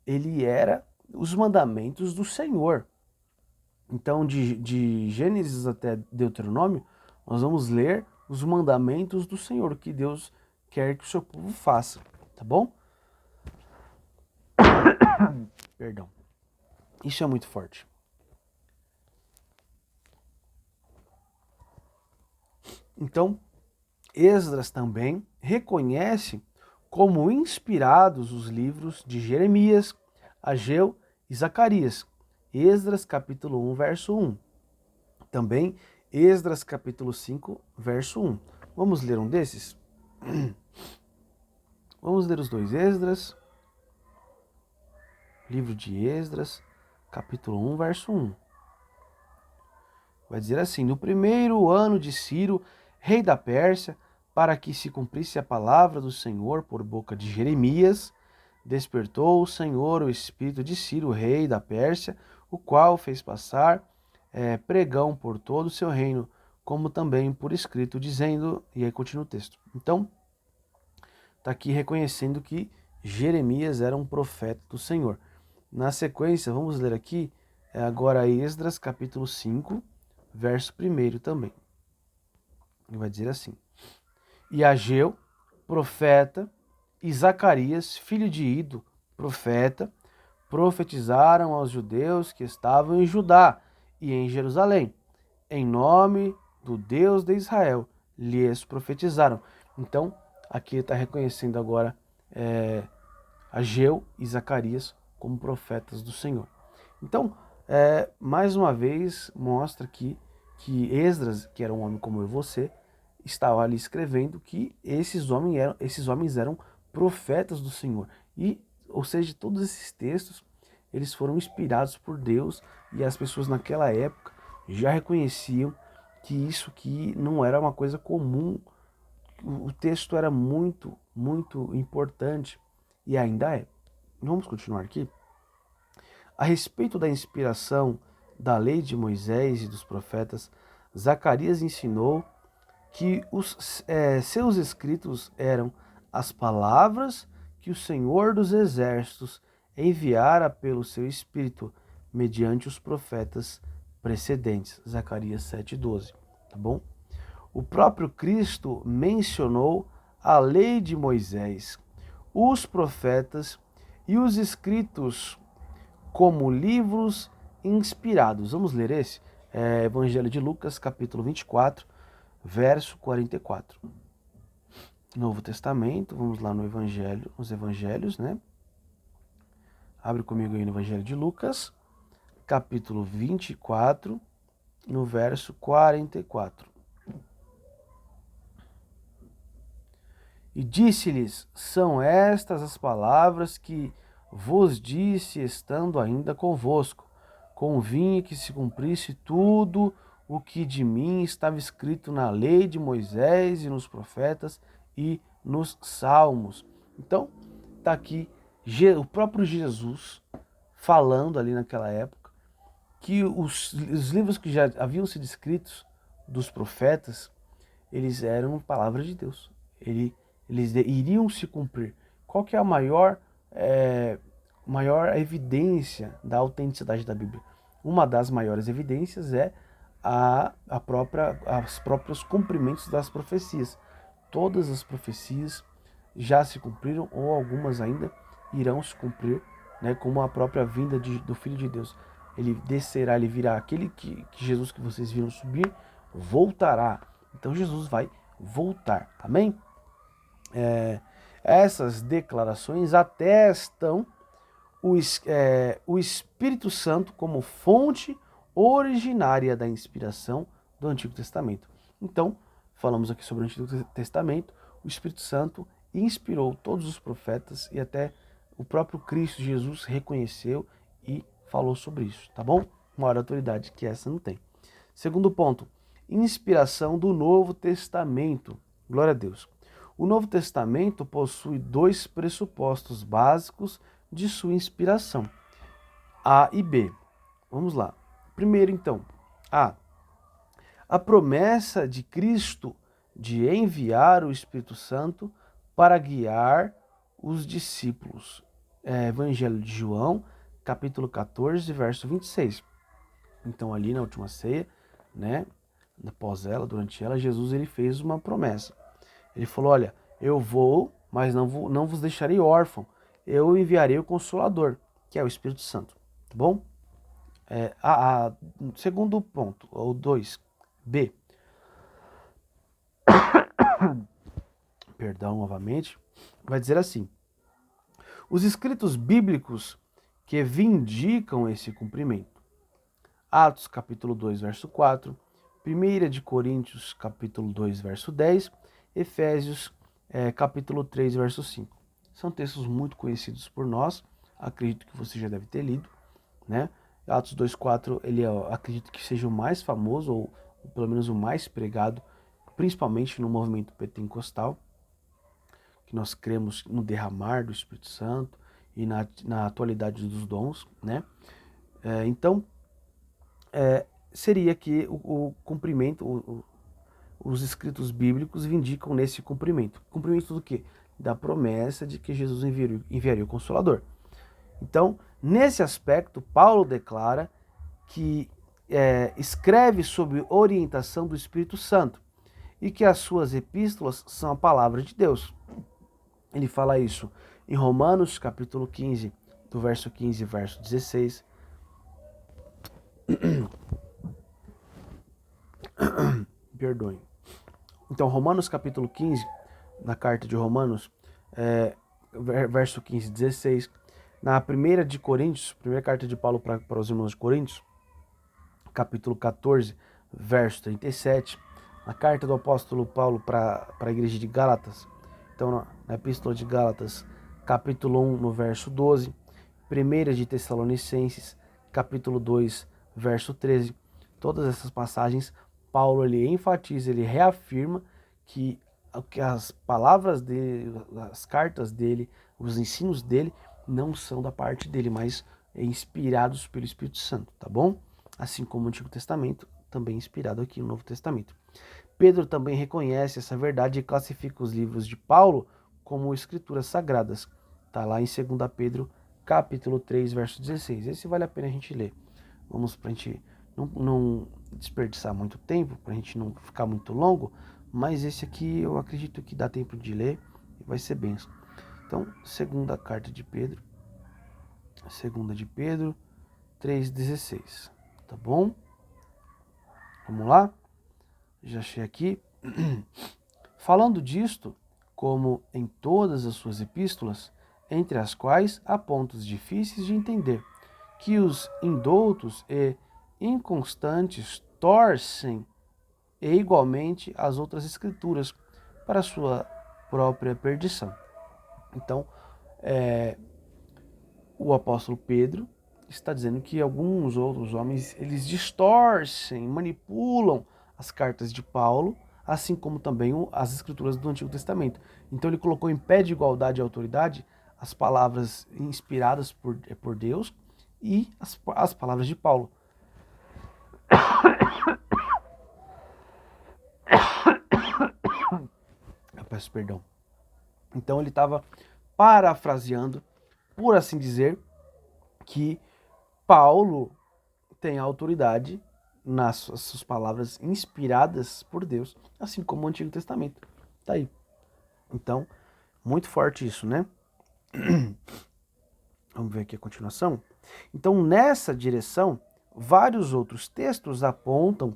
ele era os mandamentos do Senhor. Então, de Gênesis até Deuteronômio, nós vamos ler os mandamentos do Senhor, o que Deus quer que o seu povo faça, tá bom? Perdão. Isso é muito forte. Então, Esdras também reconhece como inspirados os livros de Jeremias, Ageu e Zacarias. Esdras capítulo 1, verso 1. Também Esdras capítulo 5, verso 1. Vamos ler um desses? Vamos ler os dois. Esdras, livro de Esdras, capítulo 1, verso 1. Vai dizer assim: no primeiro ano de Ciro, rei da Pérsia, para que se cumprisse a palavra do Senhor por boca de Jeremias, despertou o Senhor o espírito de Ciro, rei da Pérsia, o qual fez passar pregão por todo o seu reino, como também por escrito, dizendo, e aí continua o texto. Então, está aqui reconhecendo que Jeremias era um profeta do Senhor. Na sequência, vamos ler aqui agora Esdras, capítulo 5, verso 1 também. Ele vai dizer assim: E Ageu, profeta, e Zacarias, filho de Ido, profeta, profetizaram aos judeus que estavam em Judá e em Jerusalém, em nome do Deus de Israel, lhes profetizaram. Então, aqui está reconhecendo agora Ageu e Zacarias como profetas do Senhor. Então, mais uma vez, mostra que Esdras, que era um homem como eu e você, estava ali escrevendo que esses homens eram profetas do Senhor. E, ou seja, todos esses textos, eles foram inspirados por Deus, e as pessoas naquela época já reconheciam que isso aqui não era uma coisa comum. O texto era muito, muito importante e ainda é. Vamos continuar aqui. A respeito da inspiração da lei de Moisés e dos profetas, Zacarias ensinou que seus escritos eram as palavras que o Senhor dos Exércitos enviara pelo seu Espírito mediante os profetas precedentes. Zacarias 7,12, tá bom? O próprio Cristo mencionou a lei de Moisés, os profetas e os escritos como livros inspirados. Vamos ler esse? Evangelho de Lucas, capítulo 24, verso 44. Novo Testamento, vamos lá no Evangelho, nos Evangelhos, né? Abre comigo aí no Evangelho de Lucas, capítulo 24, no verso 44. E disse-lhes: São estas as palavras que vos disse estando ainda convosco. Convinha que se cumprisse tudo o que de mim estava escrito na lei de Moisés e nos profetas e nos salmos. Então, está aqui o próprio Jesus falando ali naquela época que os livros que já haviam sido escritos dos profetas, eles eram palavras de Deus. Eles iriam se cumprir. Qual que é a maior evidência da autenticidade da Bíblia? Uma das maiores evidências é as próprios cumprimentos das profecias. Todas as profecias já se cumpriram ou algumas ainda irão se cumprir, né, como a própria vinda do Filho de Deus. Ele descerá, ele virá. Aquele que Jesus que vocês viram subir, voltará. Então Jesus vai voltar, amém? Essas declarações atestam o Espírito Santo como fonte originária da inspiração do Antigo Testamento. Então, falamos aqui sobre o Antigo Testamento, o Espírito Santo inspirou todos os profetas e até o próprio Cristo Jesus reconheceu e falou sobre isso, tá bom? Maior autoridade que essa não tem. Segundo ponto, inspiração do Novo Testamento. Glória a Deus. O Novo Testamento possui dois pressupostos básicos de sua inspiração, A e B. Vamos lá. Primeiro, então, a promessa de Cristo de enviar o Espírito Santo para guiar os discípulos. Evangelho de João, capítulo 14, verso 26. Então, ali na última ceia, né, após ela, durante ela, Jesus ele fez uma promessa. Ele falou: olha, eu vou, mas não vos deixarei órfão. Eu enviarei o Consolador, que é o Espírito Santo. Tá bom? Segundo ponto, ou 2, B. Perdão novamente. Vai dizer assim: os escritos bíblicos que vindicam esse cumprimento. Atos capítulo 2, verso 4. 1 de Coríntios capítulo 2, verso 10. Efésios capítulo 3, verso 5. São textos muito conhecidos por nós, acredito que você já deve ter lido, né? Atos 2:4, acredito que seja o mais famoso, ou pelo menos o mais pregado, principalmente no movimento pentecostal, que nós cremos no derramar do Espírito Santo e na atualidade dos dons, né? Então, seria que o cumprimento, os escritos bíblicos vindicam nesse cumprimento. Cumprimento do quê? Da promessa de que Jesus enviaria o Consolador. Então, nesse aspecto, Paulo declara que escreve sob orientação do Espírito Santo e que as suas epístolas são a palavra de Deus. Ele fala isso em Romanos, capítulo 15, do verso 15 e verso 16. Perdoem. Então, Romanos, capítulo 15, na carta de Romanos, verso 15 e 16. Na primeira de Coríntios, primeira carta de Paulo para os irmãos de Coríntios, capítulo 14, verso 37. Na carta do apóstolo Paulo para a igreja de Gálatas, então na epístola de Gálatas, capítulo 1, no verso 12. Primeira de Tessalonicenses, capítulo 2, verso 13. Todas essas passagens, Paulo ele enfatiza, ele reafirma que as palavras dele, as cartas dele, os ensinos dele, não são da parte dele, mas inspirados pelo Espírito Santo, tá bom? Assim como o Antigo Testamento, também inspirado aqui no Novo Testamento. Pedro também reconhece essa verdade e classifica os livros de Paulo como escrituras sagradas. Tá lá em 2 Pedro, capítulo 3, verso 16. Esse vale a pena a gente ler. Vamos para a gente não desperdiçar muito tempo, para a gente não ficar muito longo, mas esse aqui eu acredito que dá tempo de ler e vai ser bênção. Então, segunda carta de Pedro, 2 de Pedro 3,16, tá bom? Vamos lá? Já achei aqui. Falando disto, como em todas as suas epístolas, entre as quais há pontos difíceis de entender, que os indoutos e inconstantes torcem e igualmente as outras escrituras para sua própria perdição. Então, o apóstolo Pedro está dizendo que alguns outros homens, eles distorcem, manipulam as cartas de Paulo, assim como também as escrituras do Antigo Testamento. Então ele colocou em pé de igualdade e autoridade as palavras inspiradas por Deus e as palavras de Paulo. Eu peço perdão. Então ele estava parafraseando, por assim dizer, que Paulo tem autoridade nas suas palavras inspiradas por Deus, assim como o Antigo Testamento. Tá aí. Então, muito forte isso, né? Vamos ver aqui a continuação. Então, nessa direção, vários outros textos apontam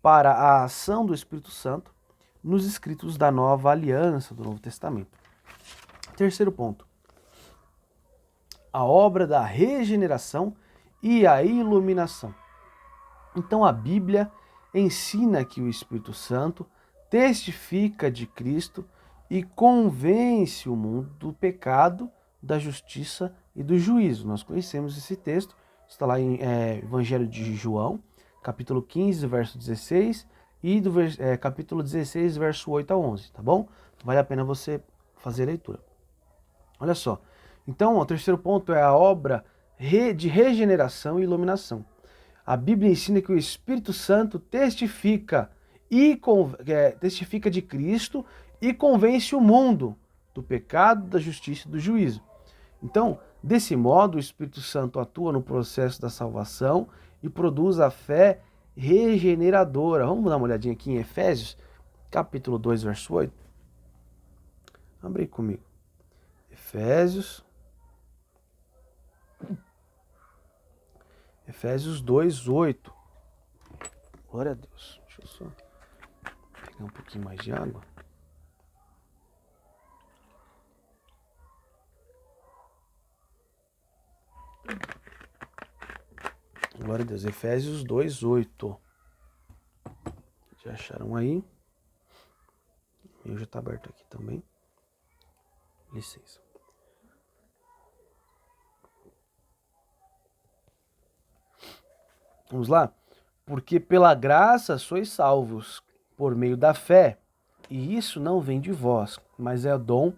para a ação do Espírito Santo nos escritos da Nova Aliança do Novo Testamento. Terceiro ponto. A obra da regeneração e a iluminação. Então a Bíblia ensina que o Espírito Santo testifica de Cristo e convence o mundo do pecado, da justiça e do juízo. Nós conhecemos esse texto, está lá em Evangelho de João, capítulo 15, verso 16 e do capítulo 16, verso 8 a 11, tá bom? Vale a pena você fazer a leitura. Olha só. Então, o terceiro ponto é a obra de regeneração e iluminação. A Bíblia ensina que o Espírito Santo testifica de Cristo e convence o mundo do pecado, da justiça e do juízo. Então, desse modo, o Espírito Santo atua no processo da salvação e produz a fé regeneradora. Vamos dar uma olhadinha aqui em Efésios, capítulo 2, verso 8. Abre aí comigo. Efésios 2, 8. Glória a Deus. Deixa eu só pegar um pouquinho mais de água. Glória a Deus. Efésios 2, 8. Já acharam aí? O meu já está aberto aqui também. Licença. Vamos lá? Porque pela graça sois salvos, por meio da fé, e isso não vem de vós, mas é o dom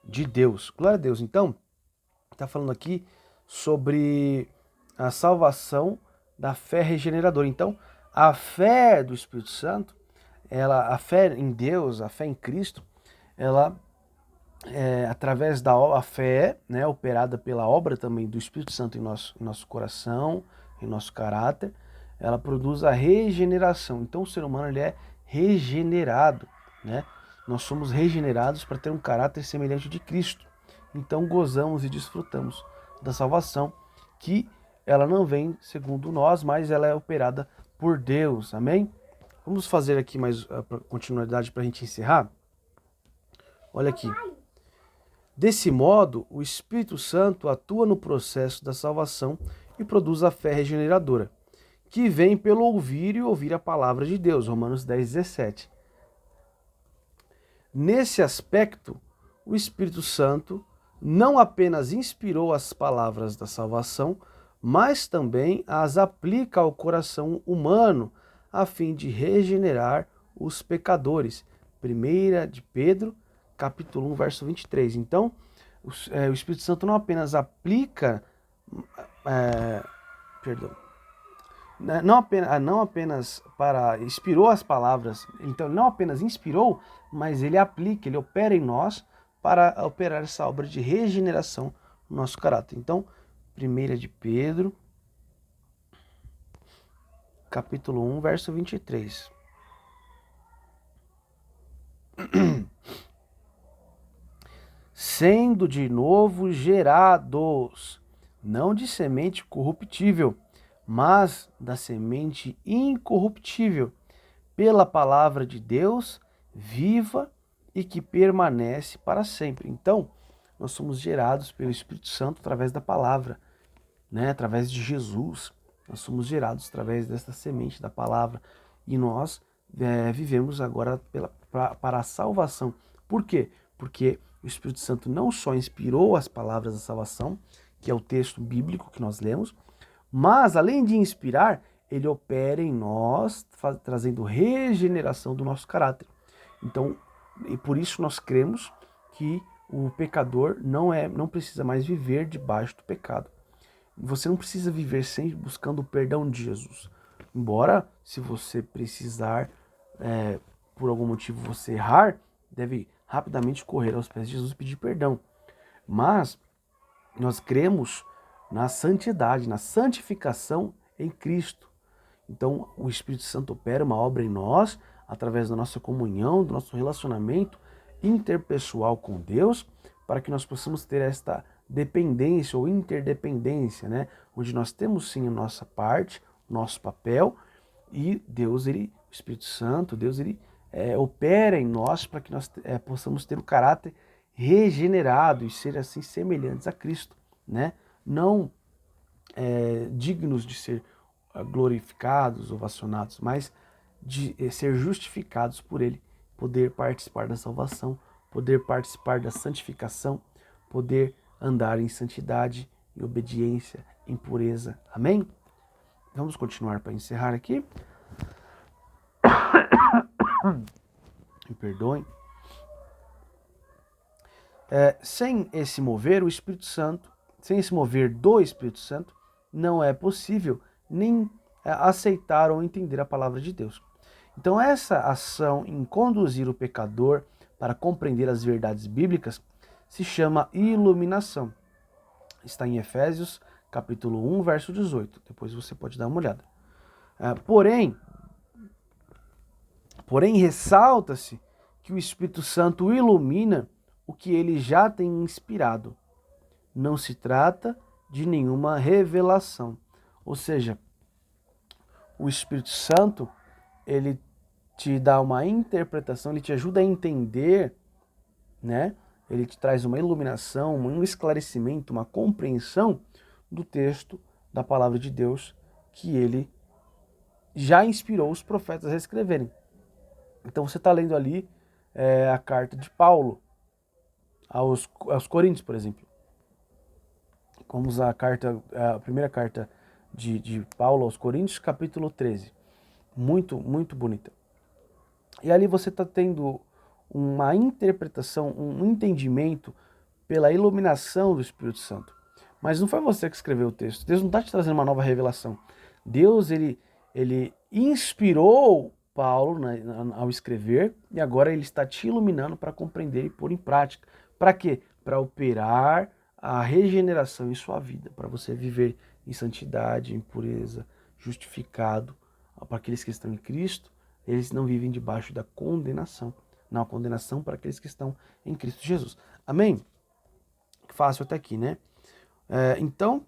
de Deus. Glória a Deus. Então, está falando aqui sobre a salvação da fé regeneradora. Então, A fé do Espírito Santo, a fé em Deus, a fé em Cristo, ela através da a fé, né, operada pela obra também do Espírito Santo em nosso coração, em nosso caráter, ela produz a regeneração. Então o ser humano ele é regenerado, né? Nós somos regenerados para ter um caráter semelhante de Cristo. Então gozamos e desfrutamos da salvação, que ela não vem segundo nós, mas ela é operada por Deus. Amém? Vamos fazer aqui mais a continuidade para a gente encerrar. Olha aqui. Desse modo, o Espírito Santo atua no processo da salvação e produz a fé regeneradora, que vem pelo ouvir e ouvir a palavra de Deus. Romanos 10:17. Nesse aspecto, o Espírito Santo não apenas inspirou as palavras da salvação, mas também as aplica ao coração humano, a fim de regenerar os pecadores. 1 de Pedro, capítulo 1, verso 23. Então, o Espírito Santo não apenas aplica, não apenas para inspirou as palavras, então não apenas inspirou, mas ele aplica, ele opera em nós para operar essa obra de regeneração no nosso caráter. Então, 1 de Pedro, capítulo 1, verso 23. Sendo de novo gerados, não de semente corruptível, mas da semente incorruptível, pela palavra de Deus, viva e que permanece para sempre. Então, nós somos gerados pelo Espírito Santo através da palavra, né? Através de Jesus. Nós somos gerados através desta semente da palavra. E nós vivemos agora para a salvação. Por quê? Porque o Espírito Santo não só inspirou as palavras da salvação, que é o texto bíblico que nós lemos, mas além de inspirar, ele opera em nós, trazendo regeneração do nosso caráter. Então, e por isso nós cremos que o pecador não precisa mais viver debaixo do pecado. Você não precisa viver sempre buscando o perdão de Jesus. Embora, se você precisar, por algum motivo você errar, deve rapidamente correr aos pés de Jesus e pedir perdão. Mas nós cremos na santidade, na santificação em Cristo. Então o Espírito Santo opera uma obra em nós, através da nossa comunhão, do nosso relacionamento interpessoal com Deus, para que nós possamos ter esta dependência ou interdependência, né? Onde nós temos sim a nossa parte, o nosso papel, e Deus, o Espírito Santo, Deus, opera em nós para que nós possamos ter o caráter regenerado e ser assim semelhantes a Cristo, né? Não dignos de ser glorificados, ovacionados, mas de ser justificados por Ele, poder participar da salvação, poder participar da santificação, poder andar em santidade, em obediência, em pureza. Amém? Vamos continuar para encerrar aqui. Me perdoem. Sem esse mover, o Espírito Santo, sem esse mover do Espírito Santo, não é possível nem aceitar ou entender a palavra de Deus. Então essa ação em conduzir o pecador para compreender as verdades bíblicas se chama iluminação. Está em Efésios, capítulo 1, verso 18. Depois você pode dar uma olhada. Porém, ressalta-se que o Espírito Santo ilumina o que ele já tem inspirado. Não se trata de nenhuma revelação. Ou seja, o Espírito Santo, ele te dá uma interpretação, ele te ajuda a entender, né? Ele te traz uma iluminação, um esclarecimento, uma compreensão do texto da palavra de Deus que ele já inspirou os profetas a escreverem. Então você está lendo ali a carta de Paulo aos Coríntios, por exemplo. Vamos à a primeira carta de Paulo aos Coríntios, capítulo 13. Muito, muito bonita. E ali você está tendo uma interpretação, um entendimento pela iluminação do Espírito Santo. Mas não foi você que escreveu o texto. Deus não está te trazendo uma nova revelação. Deus, ele inspirou Paulo ao escrever, e agora ele está te iluminando para compreender e pôr em prática. Para quê? Para operar a regeneração em sua vida, para você viver em santidade, em pureza, justificado. Para aqueles que estão em Cristo, eles não vivem debaixo da condenação. Não, a condenação para aqueles que estão em Cristo Jesus. Amém? Fácil até aqui, né? Então,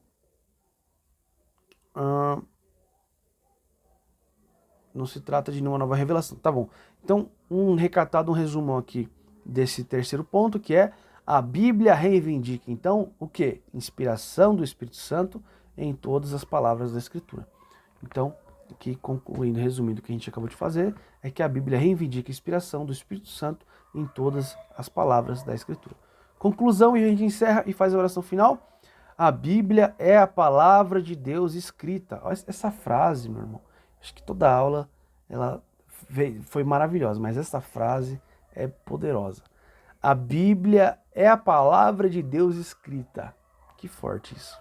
não se trata de nenhuma nova revelação. Tá bom. Então, um recadado, um resumão aqui desse terceiro ponto, que é a Bíblia reivindica, então, o quê? Inspiração do Espírito Santo em todas as palavras da Escritura. Então, aqui concluindo, resumindo o que a gente acabou de fazer, é que a Bíblia reivindica a inspiração do Espírito Santo em todas as palavras da Escritura. Conclusão, e a gente encerra e faz a oração final. A Bíblia é a palavra de Deus escrita. Olha essa frase, meu irmão. Acho que toda aula ela foi maravilhosa, mas essa frase é poderosa. A Bíblia é a palavra de Deus escrita. Que forte isso.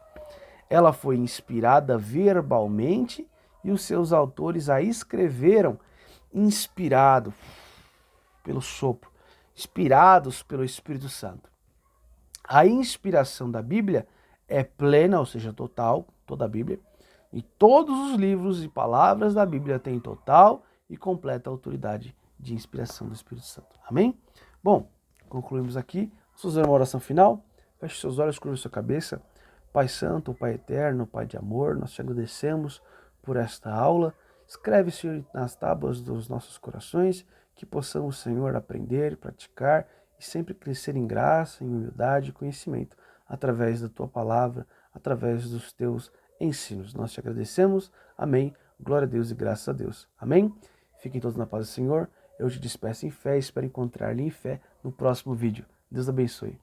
Ela foi inspirada verbalmente e os seus autores a escreveram inspirado pelo sopro, inspirados pelo Espírito Santo. A inspiração da Bíblia é plena, ou seja, total, toda a Bíblia, e todos os livros e palavras da Bíblia têm total e completa autoridade de inspiração do Espírito Santo. Amém? Bom, concluímos aqui. Vamos fazer uma oração final. Feche seus olhos, curva sua cabeça. Pai Santo, Pai Eterno, Pai de amor, nós te agradecemos por esta aula. Escreve, Senhor, nas tábuas dos nossos corações, que possamos, Senhor, aprender, praticar e sempre crescer em graça, em humildade e conhecimento, através da Tua palavra, através dos Teus ensinos. Nós te agradecemos. Amém. Glória a Deus e graças a Deus. Amém. Fiquem todos na paz do Senhor. Eu te despeço em fé e espero encontrar-lhe em fé no próximo vídeo. Deus abençoe.